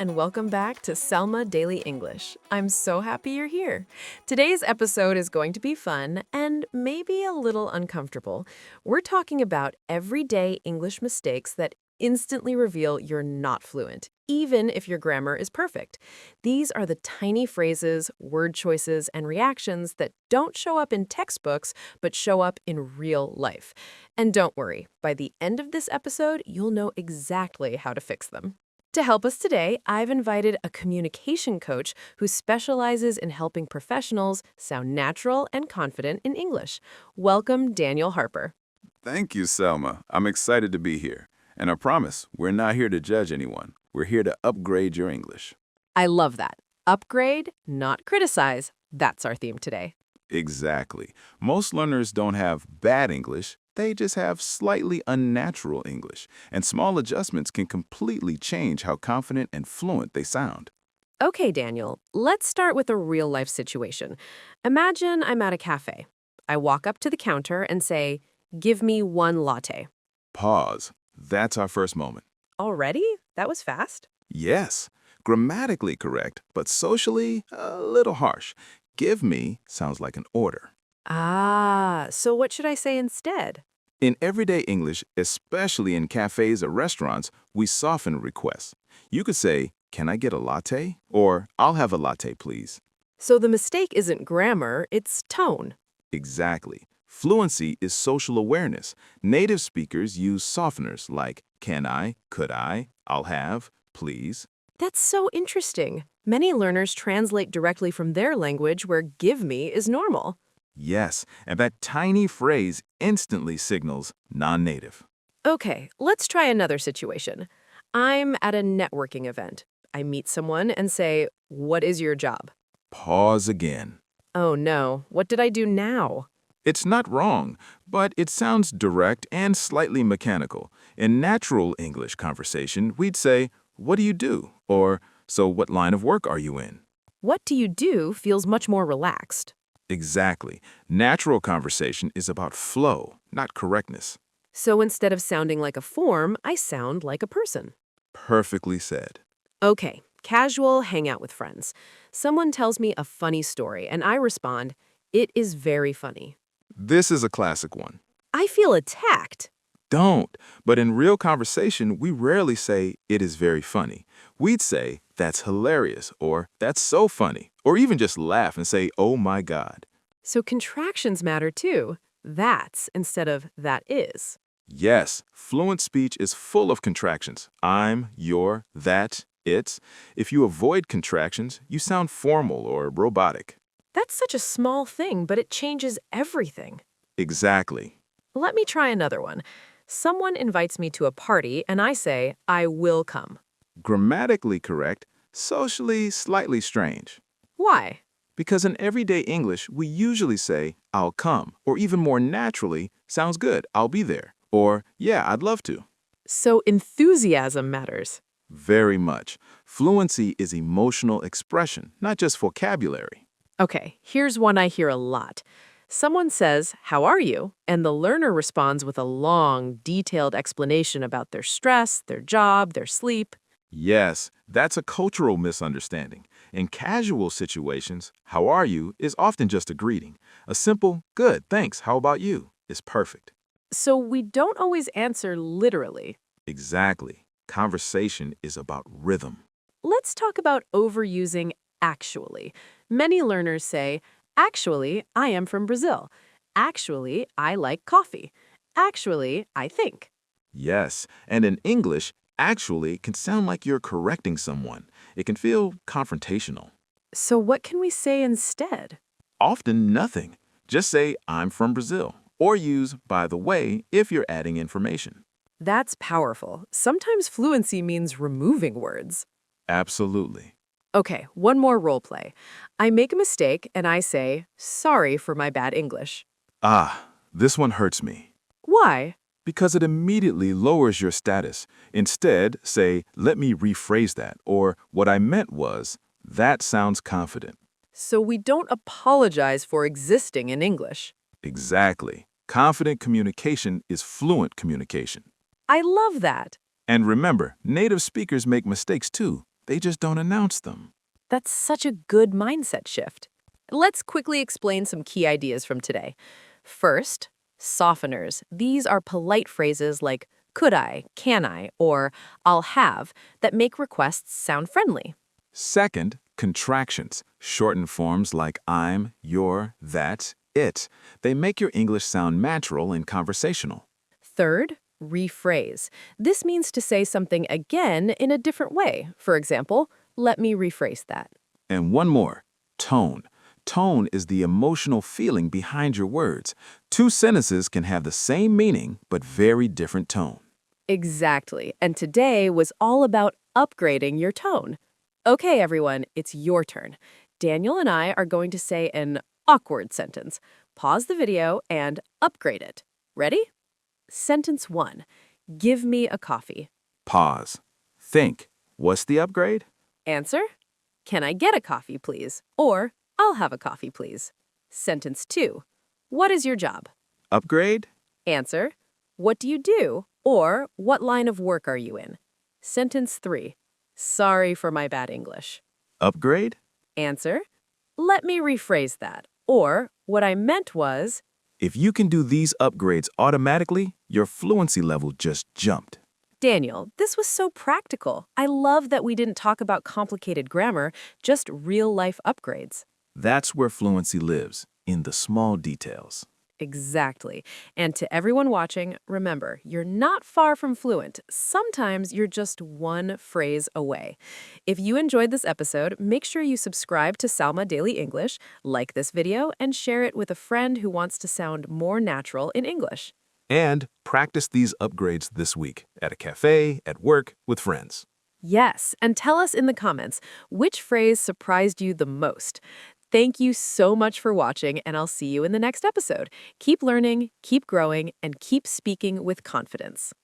and welcome back to Salma Daily English. I'm so happy you're here. Today's episode is going to be fun and maybe a little uncomfortable. We're talking about everyday English mistakes that instantly reveal you're not fluent, even if your grammar is perfect. These are the tiny phrases, word choices, and reactions that don't show up in textbooks, but show up in real life. And don't worry, by the end of this episode, you'll know exactly how to fix them. To help us today, I've invited a communication coach who specializes in helping professionals sound natural and confident in English. Welcome, Daniel Harper. Thank you, Selma. I'm excited to be here. And I promise, we're not here to judge anyone. We're here to upgrade your English. I love that. Upgrade, not criticize. That's our theme today. Exactly. Most learners don't have bad English. They just have slightly unnatural English. And small adjustments can completely change how confident and fluent they sound. Okay, Daniel, let's start with a real-life situation. Imagine I'm at a cafe. I walk up to the counter and say, "Give me one latte." Pause. That's our first moment. Already? That was fast. Yes, grammatically correct, but socially a little harsh. Give me sounds like an order. So what should I say instead? In everyday English, especially in cafes or restaurants, we soften requests. You could say, "Can I get a latte?" Or, "I'll have a latte, please." So the mistake isn't grammar, it's tone. Exactly. Fluency is social awareness. Native speakers use softeners like can I, could I, I'll have, please. That's so interesting. Many learners translate directly from their language where "give me" is normal. Yes, and that tiny phrase instantly signals non-native. Okay, let's try another situation. I'm at a networking event. I meet someone and say, "What is your job?" Pause again. Oh no, what did I do now? It's not wrong, but it sounds direct and slightly mechanical. In natural English conversation, we'd say, "What do you do?" Or, "So what line of work are you in?" What do you do feels much more relaxed. Exactly. Natural conversation is about flow, not correctness. So instead of sounding like a form, I sound like a person. Perfectly said. Okay, casual hangout with friends. Someone tells me a funny story and I respond, "It is very funny." This is a classic one. I feel attacked. Don't. But in real conversation, we rarely say, "It is very funny." We'd say, "That's hilarious," or "That's so funny," or even just laugh and say, "Oh my God." So contractions matter too. That's instead of that is. Yes, fluent speech is full of contractions. I'm, your, that, it's. If you avoid contractions, you sound formal or robotic. That's such a small thing, but it changes everything. Exactly. Let me try another one. Someone invites me to a party and I say, "I will come." Grammatically correct, socially slightly strange. Why? Because in everyday English, we usually say, "I'll come," or even more naturally, "Sounds good, I'll be there," or "Yeah, I'd love to." So enthusiasm matters. Very much. Fluency is emotional expression, not just vocabulary. Okay, here's one I hear a lot. Someone says, "How are you?" and the learner responds with a long, detailed explanation about their stress, their job, their sleep. Yes, that's a cultural misunderstanding. In casual situations, "How are you?" is often just a greeting. A simple, "Good, thanks, how about you?" is perfect. So we don't always answer literally. Exactly. Conversation is about rhythm. Let's talk about overusing actually. Many learners say, "Actually, I am from Brazil." "Actually, I like coffee." "Actually, I think." Yes, and in English, actually can sound like you're correcting someone. It can feel confrontational. So what can we say instead? Often nothing. Just say, "I'm from Brazil," or use "by the way" if you're adding information. That's powerful. Sometimes fluency means removing words. Absolutely. Okay, one more role play. I make a mistake and I say, "Sorry for my bad English." This one hurts me. Why? Because it immediately lowers your status. Instead, say, "Let me rephrase that," or "What I meant was," that sounds confident. So we don't apologize for existing in English. Exactly. Confident communication is fluent communication. I love that. And remember, native speakers make mistakes too. They just don't announce them. That's such a good mindset shift. Let's quickly explain some key ideas from today. First, softeners. These are polite phrases like could I, can I, or I'll have that make requests sound friendly. Second, contractions. Shortened forms like I'm, you're, that, it. They make your English sound natural and conversational. Third, rephrase. This means to say something again in a different way. For example, let me rephrase that. And one more, tone. Tone is the emotional feeling behind your words. Two sentences can have the same meaning, but very different tone. Exactly. And today was all about upgrading your tone. Okay, everyone, it's your turn. Daniel and I are going to say an awkward sentence. Pause the video and upgrade it. Ready? Sentence 1. Give me a coffee. Pause. Think. What's the upgrade? Answer. Can I get a coffee, please? Or I'll have a coffee, please. Sentence 2. What is your job? Upgrade? Answer. What do you do? Or what line of work are you in? Sentence 3. Sorry for my bad English. Upgrade? Answer. Let me rephrase that. Or what I meant was, If you can do these upgrades automatically, your fluency level just jumped. Daniel, this was so practical. I love that we didn't talk about complicated grammar, just real-life upgrades. That's where fluency lives, in the small details. Exactly. And to everyone watching, remember, you're not far from fluent. Sometimes you're just one phrase away. If you enjoyed this episode, make sure you subscribe to Salma Daily English, like this video, and share it with a friend who wants to sound more natural in English. And practice these upgrades this week at a cafe, at work, with friends. Yes, and tell us in the comments, which phrase surprised you the most? Thank you so much for watching, and I'll see you in the next episode. Keep learning, keep growing, and keep speaking with confidence.